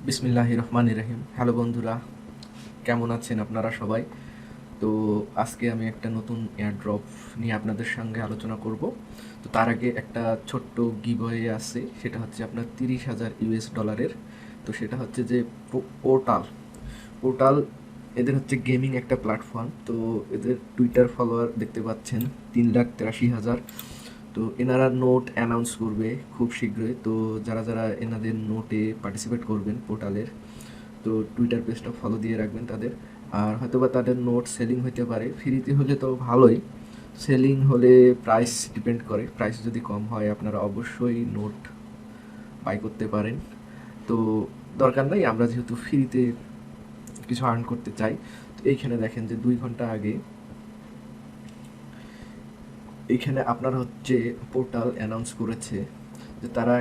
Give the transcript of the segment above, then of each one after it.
বিসমিল্লাহির রহমানির রহিম। হ্যালো বন্ধুরা, কেমন আছেন আপনারা সবাই? তো আজকে আমি একটা নতুন এয়ারড্রপ নিয়ে আপনাদের সঙ্গে আলোচনা করব। তো তার আগে একটা ছোট্ট গিভওয়ে আছে, সেটা হচ্ছে আপনার 30,000 ইউএস ডলারের। তো সেটা হচ্ছে যে পোর্টাল পোর্টাল এদের হচ্ছে গেমিং একটা প্ল্যাটফর্ম। তো এদের টুইটার ফলোয়ার দেখতে পাচ্ছেন 3,83,000। তো এনারা নোট অ্যানাউন্স করবে খুব শীঘ্রই। তো যারা যারা এনাদের নোটে পার্টিসিপেট করবেন পোর্টালের, তো টুইটার পেজটা ফলো দিয়ে রাখবেন তাদের। আর হয়তোবা তাদের নোট সেলিং হতে পারে, ফ্রিতে হলে তো ভালোই, সেলিং হলে প্রাইস ডিপেন্ড করে। প্রাইস যদি কম হয় আপনারা অবশ্যই নোট বাই করতে পারেন। তো দরকার নাই, আমরা যেহেতু ফ্রিতে কিছু আর্ন করতে চাই। তো এইখানে দেখেন যে 2 ঘন্টা আগে এইখানে আপনার হচ্ছে পোর্টাল অ্যানাউন্স করেছে যে তারা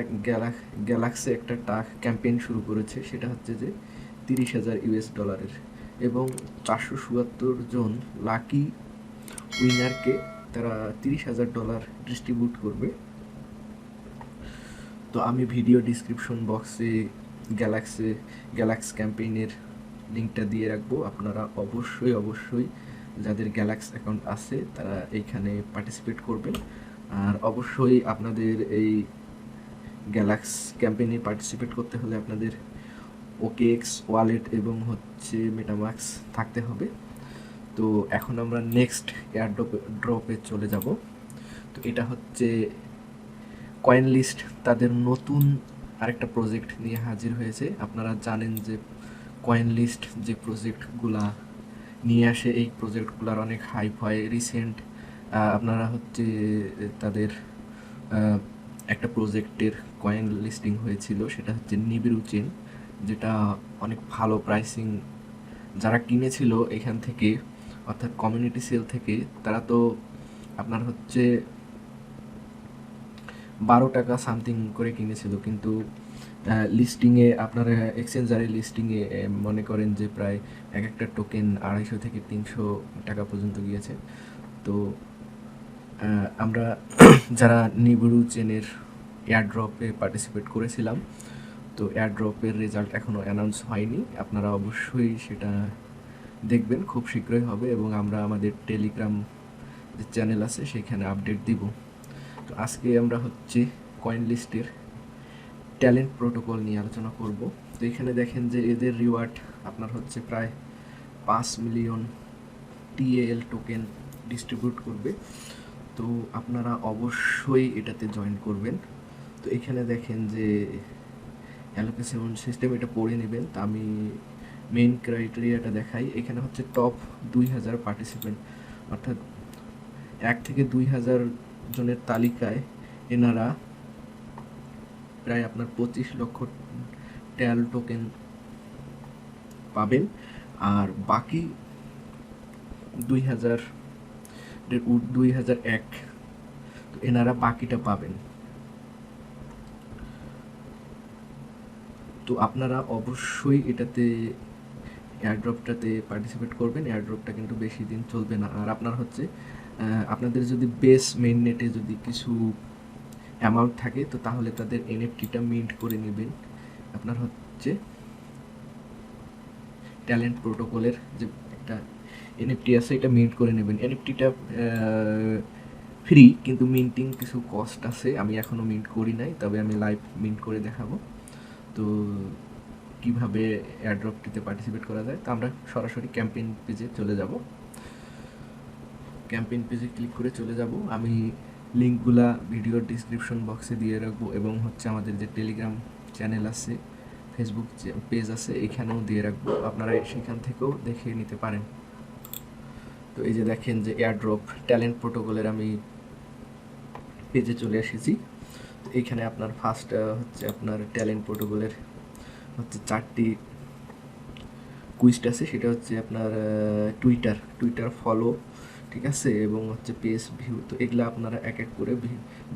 গ্যালাক্সি একটা টাক ক্যাম্পেইন শুরু করেছে, সেটা হচ্ছে যে 30,000 ইউএস ডলারের, এবং 474 জন লাকি উইনারকে তারা 30,000 ডলার ডিস্ট্রিবিউট করবে। তো আমি ভিডিও ডিসক্রিপশন বক্সে গ্যালাক্স ক্যাম্পেইনের লিঙ্কটা দিয়ে রাখবো। আপনারা অবশ্যই অবশ্যই যাদের গ্যালাক্স অ্যাকাউন্ট আছে তারা এইখানে পার্টিসিপেট করবেন। আর অবশ্যই আপনাদের এই গ্যালাক্স ক্যাম্পেইনে পার্টিসিপেট করতে হলে আপনাদের ওকেএক্স ওয়ালেট এবং হচ্ছে মেটামাক্স থাকতে হবে। তো এখন আমরা নেক্সট ড্রপে চলে যাব। তো এটা হচ্ছে কয়েন লিস্ট, তাদের নতুন আরেকটা প্রজেক্ট নিয়ে হাজির হয়েছে। আপনারা জানেন যে কয়েন লিস্ট যে প্রজেক্টগুলা নিয়ে আসে, এই প্রজেক্টগুলোর অনেক হাইপ হয়। রিসেন্ট আপনারা হচ্ছে তাদের একটা প্রজেক্টের কয়েন লিস্টিং হয়েছিল, সেটা হচ্ছে নিবিড় চেন, যেটা অনেক ভালো প্রাইসিং। যারা কিনেছিল এখান থেকে, অর্থাৎ কমিউনিটি সেল থেকে, তারা তো আপনার হচ্ছে 12 টাকা সামথিং করে কিনেছিল, কিন্তু লিস্টিংয়ে আপনারা এক্সচেঞ্জারের লিস্টিংয়ে মনে করেন যে প্রায় এক একটা টোকেন 250 থেকে 300 টাকা পর্যন্ত গিয়েছে। তো আমরা যারা নিবিড় চেনের এয়ারড্রপে পার্টিসিপেট করেছিলাম, তো এয়ারড্রপের রেজাল্ট এখনও অ্যানাউন্স হয়নি। আপনারা অবশ্যই সেটা দেখবেন, খুব শীঘ্রই হবে, এবং আমরা আমাদের টেলিগ্রাম যে চ্যানেল আছে সেখানে আপডেট দিব। তো আজকে আমরা হচ্ছে কয়েন লিস্টের ট্যালেন্ট প্রোটোকল নিয়ে আলোচনা করব। তো এখানে দেখেন যে এদের রিওয়ার্ড আপনার হচ্ছে প্রায় 5 মিলিয়ন টিএএল টোকেন ডিস্ট্রিবিউট করবে। তো আপনারা অবশ্যই এটাতে জয়েন করবেন। তো এখানে দেখেন যে অ্যালোকেশন সিস্টেম, এটা পড়ে নেবেন। তা আমি মেইন ক্রাইটেরিয়াটা দেখাই। এখানে হচ্ছে টপ 2,000 পার্টিসিপেন্ট, অর্থাৎ 1 থেকে 2,000 জনের তালিকায় এনারা প্রায় আপনার 25 লক্ষ ট্যাল টোকেন পাবেন। আর বাকি 2,000 2001, তো এনারা বাকিটা পাবেন। তো আপনারা অবশ্যই এটাতে এয়ারড্রপটাতে পার্টিসিপেট করবেন। এয়ারড্রপটা কিন্তু বেশি দিন চলবে না। আর আপনার হচ্ছে আপনাদের যদি বেস মেইন নেটে যদি কিছু অ্যামাউন্ট থাকে, তো তাহলে তাদের এনএফটিটা মিন্ট করে নেবেন। আপনার হচ্ছে ট্যালেন্ট প্রোটোকলের যে একটা এনএফটি আছে, এটা মিন্ট করে নেবেন। এনএফটিটা ফ্রি, কিন্তু মিন্টিং কিছু কস্ট আছে। আমি এখনও মিন্ট করি নাই, তবে আমি লাইভ মিন্ট করে দেখাবো। তো কিভাবে এয়ারড্রপটিতে পার্টিসিপেট করা যায়, তা আমরা সরাসরি ক্যাম্পেইন পেজে চলে যাব। ক্যাম্পেইন পেজে ক্লিক করে চলে যাব। আমি লিঙ্কগুলা ভিডিওর ডিসক্রিপশন বক্সে দিয়ে রাখবো, এবং হচ্ছে আমাদের যে টেলিগ্রাম চ্যানেল আছে, ফেসবুক পেজ আছে, এখানেও দিয়ে রাখবো। আপনারা সেখান থেকেও দেখে নিতে পারেন। তো এই যে দেখেন যে এয়ারড্রপ ট্যালেন্ট প্রোটোকলের আমি পেজে চলে এসেছি। তো এইখানে আপনার ফার্স্ট হচ্ছে আপনার ট্যালেন্ট প্রোটোকলের হচ্ছে 4টি কুইস্ট আছে। সেটা হচ্ছে আপনার টুইটার ফলো, ঠিক আছে, এবং হচ্ছে পেজ ভিউ। তো এগুলো আপনারা এক এক করে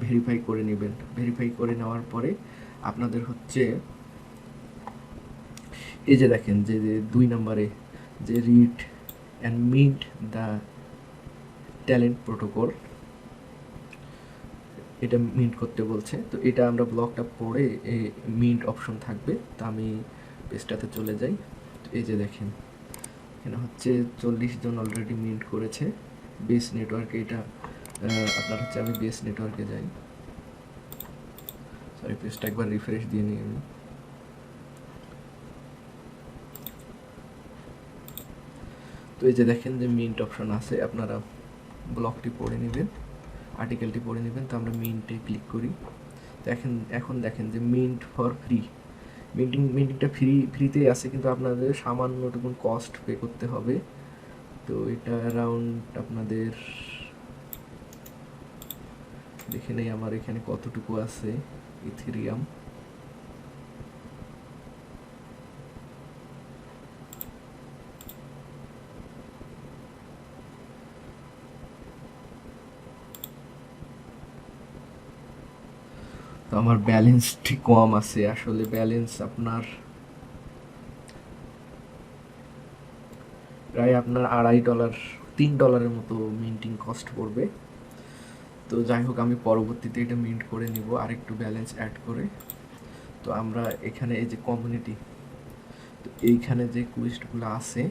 ভেরিফাই করে নেবেন। ভেরিফাই করে নেওয়ার পরে আপনাদের হচ্ছে এই যে দেখেন যে 2 নম্বরে যে read and mint the talent protocol, এটা মিন্ট করতে বলছে। তো এটা আমরা ব্লকটা পড়ে মিন্ট অপশন থাকবে। তো আমি পেজটাতে চলে যাই। তো এই যে দেখেন এখানে হচ্ছে 40 জন অলরেডি মিন্ট করেছে বেস নেটওয়ার্কে। এটা আপনার হচ্ছে আমি বেস নেটওয়ার্কে যাই, সরি পেজটা একবার রিফ্রেশ দিয়ে নিই আমি। তো এই যে দেখেন যে মিন্ট অপশন আছে, আপনারা ব্লগটি পড়ে নেবেন, আর্টিকেলটি পড়ে নেবেন। তো আমরা মিন্টে ক্লিক করি। দেখেন এখন দেখেন যে মিন্ট ফর ফ্রি, মিন্টিংটা ফ্রিতেই আছে, কিন্তু আপনাদের সামান্যটুকুন কস্ট পে করতে হবে। তো এটা অ্যারাউন্ড আপনাদের দেখে নেই আমার এখানে কতটুকু আছে ইথেরিয়াম। তো আমার ব্যালেন্সটি কম আছে, আসলে ব্যালেন্স আপনার প্রায় আপনার $2.5 $3 মতো মিন্টিং কস্ট পড়বে। তো যাই হোক আমি পরবর্তীতে এটা মিন্ট করে নিব আরেকটু ব্যালেন্স অ্যাড করে। তো আমরা এখানে এই যে কমিউনিটি, তো এইখানে যে কুইস্টগুলো আছে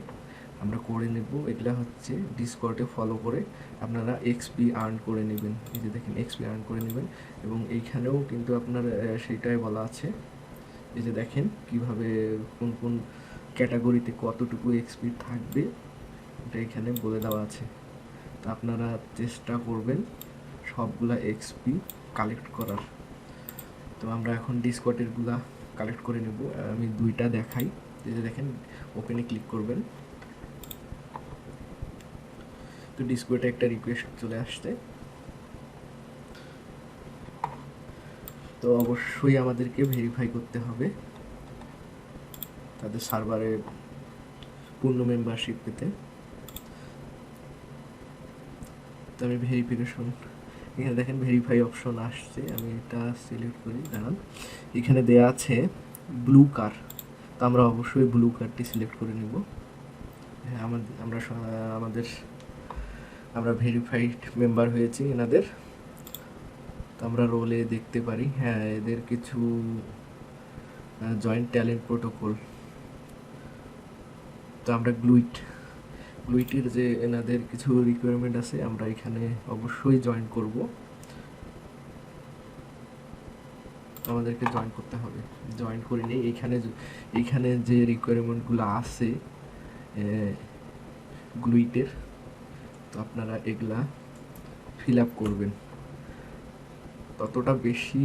আমরা করে নেব। এগুলা হচ্ছে ডিসকর্ডে ফলো করে আপনারা এক্সপি আর্ন করে নেবেন। এই যে দেখেন এক্সপি আর্ন করে নেবেন, এবং এইখানেও কিন্তু আপনার সেইটাই বলা আছে। এই যে দেখেন কিভাবে কোন কোন ক্যাটাগরিতে কতটুকু এক্সপি থাকবে এটা এখানে বলে দেওয়া আছে। তো আপনারা চেষ্টা করবেন সবগুলা এক্সপি কালেক্ট করার। তো আমরা এখন ডিসকর্ডেরগুলা কালেক্ট করে নেব। আমি দুইটা দেখাই। এই যে দেখেন ওপেনে ক্লিক করবেন, তো ডিসকর্ডে একটা রিকোয়েস্ট চলে আসছে। তো অবশ্যই আমাদেরকে ভেরিফাই করতে হবে তাদের সার্ভারে পূর্ণ মেম্বারশিপ পেতে। তো আমি ভেরিফিকেশন, এখানে দেখেন ভেরিফাই অপশন আসছে, আমি এটা সিলেক্ট করি। দাঁড়ান, এখানে দেয়া আছে ব্লু কার, তো আমরা অবশ্যই ব্লু কারটি সিলেক্ট করে নেব। হ্যাঁ আমরা ভেরিফাইড মেম্বার হয়েছি এনাদের। তো আমরা রোলে দেখতে পারি, হ্যাঁ এদের কিছু জয়েন্ট ট্যালেন্ট প্রোটোকল। তো আমরা গ্লুইটির যে এনাদের কিছু রিকোয়ারমেন্ট আছে আমরা এখানে অবশ্যই জয়েন করব, আমাদেরকে জয়েন করতে হবে। জয়েন করে নিই। এইখানে যে রিকোয়ারমেন্টগুলো আছে গ্লুইটের, তো আপনারা এগুলা ফিল আপ করবেন। ততটা বেশি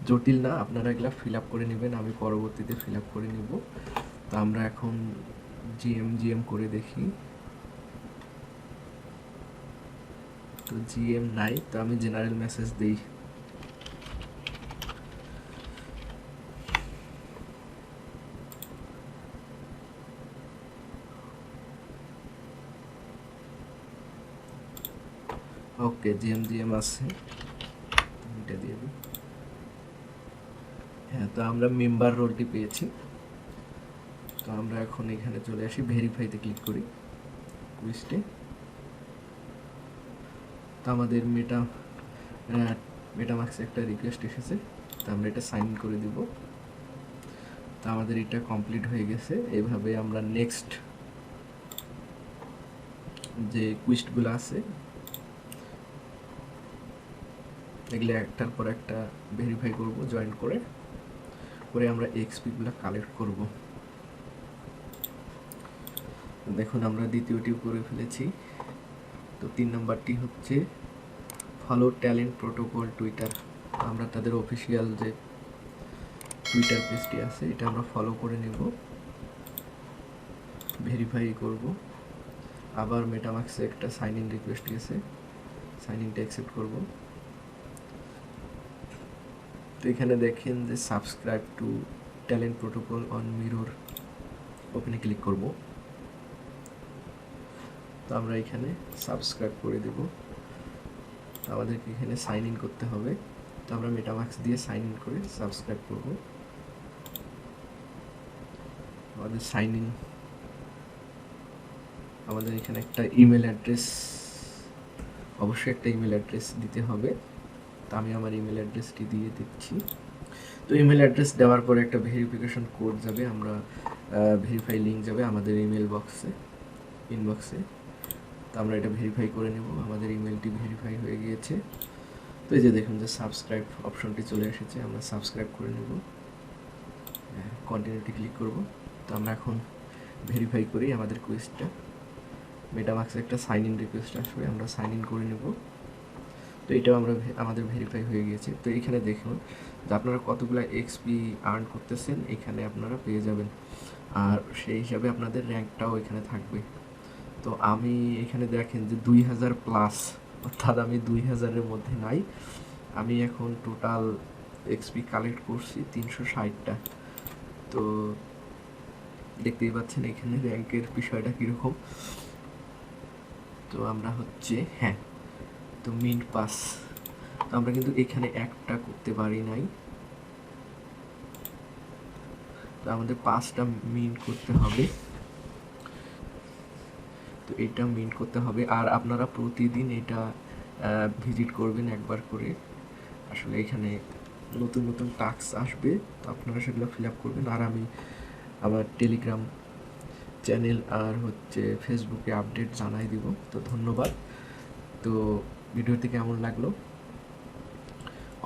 জটিল না, আপনারা এগুলা ফিল আপ করে নেবেন, আমি পরবর্তীতে ফিল আপ করে নিব। তো আমরা এখন জিএম করে দেখি। তো জিএম নাই, তো আমি জেনারেল মেসেজ দিই। ওকে জিএম আছে, এটা দিয়ে দিই। হ্যাঁ, তো আমরা মেম্বার রোলটি পেয়েছি। তো আমরা এখন এখানে চলে আসি, ভেরিফাইতে ক্লিক করি কুইস্টে। তো আমাদের মেটামাস্কে একটা রিকোয়েস্ট এসেছে, তো আমরা এটা সাইন করে দিব। তো আমাদের এটা কমপ্লিট হয়ে গেছে। এইভাবে আমরা নেক্সট যে কুইস্টগুলো আছে এগুলো একটার পর একটা ভেরিফাই করব, জয়েন করে আমরা এক্সপিগুলো কালেক্ট করব। দেখুন আমরা দ্বিতীয়টিও করে ফেলেছি। তো 3 নম্বরটি হচ্ছে ফলো ট্যালেন্ট প্রোটোকল টুইটার। আমরা তাদের অফিসিয়াল যে টুইটার পেজটি আছে এটা আমরা ফলো করে নেব, ভেরিফাই করব। আবার মেটামাস্কে একটা সাইন ইন রিকোয়েস্ট গেছে, সাইন ইনটা অ্যাকসেপ্ট করব। তো এখানে দেখেন যে subscribe to talent protocol on mirror, ওপেনে ক্লিক করব। তো আমরা এখানে সাবস্ক্রাইব করে দেব। আমাদেরকে এখানে সাইন ইন করতে হবে, তো আমরা মেটামাস্ক দিয়ে সাইন ইন করে সাবস্ক্রাইব করব। আমাদের সাইন ইন, আমাদের এখানে একটা ইমেল অ্যাড্রেস, অবশ্যই একটা ইমেল অ্যাড্রেস দিতে হবে। তো আমি আমার ইমেল অ্যাড্রেসটি দিয়ে দিচ্ছি। তো ইমেল অ্যাড্রেস দেওয়ার পরে একটা ভেরিফিকেশন কোড যাবে, আমরা ভেরিফাই লিঙ্ক যাবে আমাদের ইমেল ইনবক্সে। তো আমরা এটা ভেরিফাই করে নেব, আমাদের ইমেলটি ভেরিফাই হয়ে গিয়েছে। তো এই যে দেখুন যে সাবস্ক্রাইব অপশনটি চলে এসেছে, আমরা সাবস্ক্রাইব করে নেব, কন্টিনিউতে ক্লিক করব। তো আমরা এখন ভেরিফাই করি আমাদের কুইজটা। মেটামাক্সে একটা সাইন ইন রিকোয়েস্ট আসবে, আমরা সাইন ইন করে নেব। তো এটাও আমাদের ভেরিফাই হয়ে গিয়েছে। তো এখানে দেখুন যে আপনারা কতগুলো এক্সপি আর্ন করতেছেন এখানে আপনারা পেয়ে যাবেন, আর সেই হিসাবে আপনাদের র্যাঙ্কটাও এখানে থাকবে। তো আমি এখানে দেখেন যে 2000+, অর্থাৎ আমি 2000-এর মধ্যে নাই। আমি এখন টোটাল এক্সপি কালেক্ট করছি 360টা। তো দেখতেই পাচ্ছেন এখানে র্যাঙ্কের বিষয়টা কীরকম। তো আমরা হচ্ছে তো মিন্ট পাস, তো আমরা কিন্তু এখানে একটা করতে পারি নাই, তো আমাদের 5টা মিন্ট করতে হবে। তো এটা মিন্ট করতে হবে, আর আপনারা প্রতিদিন এটা ভিজিট করবেন একবার করে। আসলে এখানে নতুন নতুন টাস্ক আসবে, তো আপনারা সেগুলো ফিল আপ করবেন। আর আমি আমার টেলিগ্রাম চ্যানেল আর হচ্ছে ফেসবুকে আপডেট জানাই দিব। তো ধন্যবাদ। তো ভিডিওটি কেমন লাগলো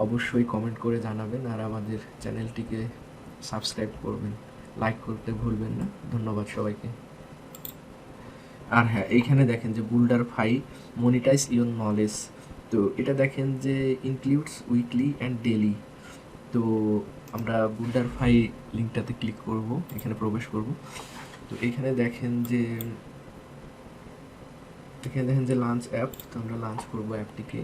অবশ্যই কমেন্ট করে জানাবেন, আর আমাদের চ্যানেলটিকে সাবস্ক্রাইব করবেন, লাইক করতে ভুলবেন না। ধন্যবাদ সবাইকে। আর এইখানে দেখেন যে বুল্ডার ফাই মনিটাইজ ইওর নলেজ, তো এটা দেখেন যে ইনক্লুডস উইকলি অ্যান্ড ডেলি। তো আমরা বুল্ডার ফাই লিঙ্কটাতে ক্লিক করব, এখানে প্রবেশ করব। তো এখানে দেখেন যে লাঞ্চ অ্যাপ, তো আমরা লাঞ্চ করব অ্যাপটিকে।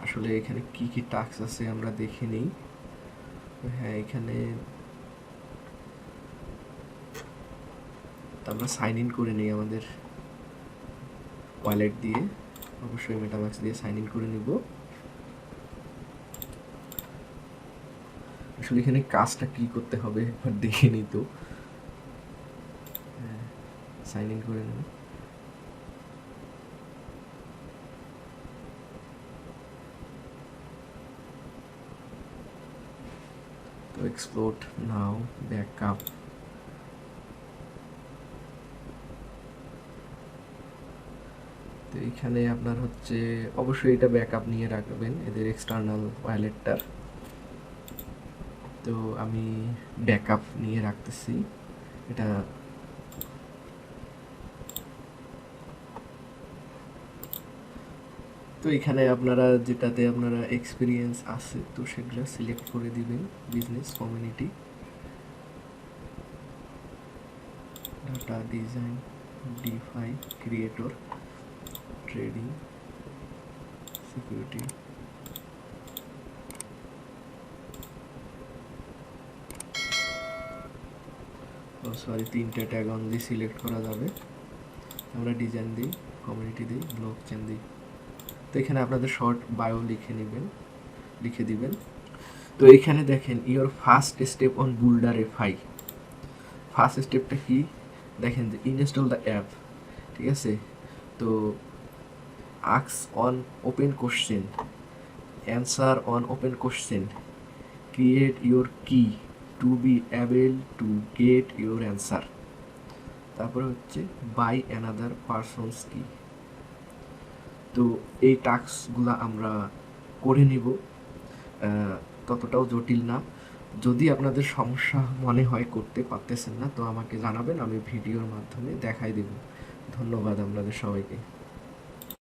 আসলে এখানে কি কি টাস্ক আছে আমরা দেখে নিই। এখানে আমরা সাইন ইন করে নিই আমাদের ওয়ালেট দিয়ে, অবশ্যই মেটামাক্স দিয়ে সাইন ইন করে নিব। আসলে এখানে কাজটা কি করতে হবে একবার দেখে নিই। তো সাইন ইন করে নেব। তো এক্সপ্লোর নাও, ব্যাকআপ। তো এখানে আপনার হচ্ছে অবশ্যই এটা ব্যাকআপ নিয়ে রাখবেন এদের এক্সটার্নাল ওয়ালেটটার। তো আমি ব্যাকআপ নিয়ে রাখতেছি এটা। তো এখানে আপনারা যেটাতে আপনারা এক্সপিরিয়েন্স আছে তো সেগুলো সিলেক্ট করে দিবেন, business, community, data, design, defy, creator, trading, security. Sorry, 3টে ট্যাগ অনলি সিলেক্ট করা যাবে। আমরা ডিজাইন দিই, কমিউনিটি দিই, ব্লক চেন দিই। তো এখানে আপনাদের শর্ট বায়ো লিখে দিবেন। তো এখানে দেখেন your first step on boulder FI. First স্টেপটা কি দেখেন যে ইনস্টল দ্য অ্যাপ, ঠিক আছে। তো ask on open question, answer on open question, create your key to be able to get your answer. তারপরে হচ্ছে বাই অ্যানাদার পারসনস কি। তো এই টাস্কগুলো আমরা করে নিব, ততটাও জটিল না। যদি আপনাদের সমস্যা মনে হয় করতে পারতেছেন না তো আমাকে জানাবেন, আমি ভিডিওর মাধ্যমে দেখাই দেব। ধন্যবাদ আপনাদের সবাইকে।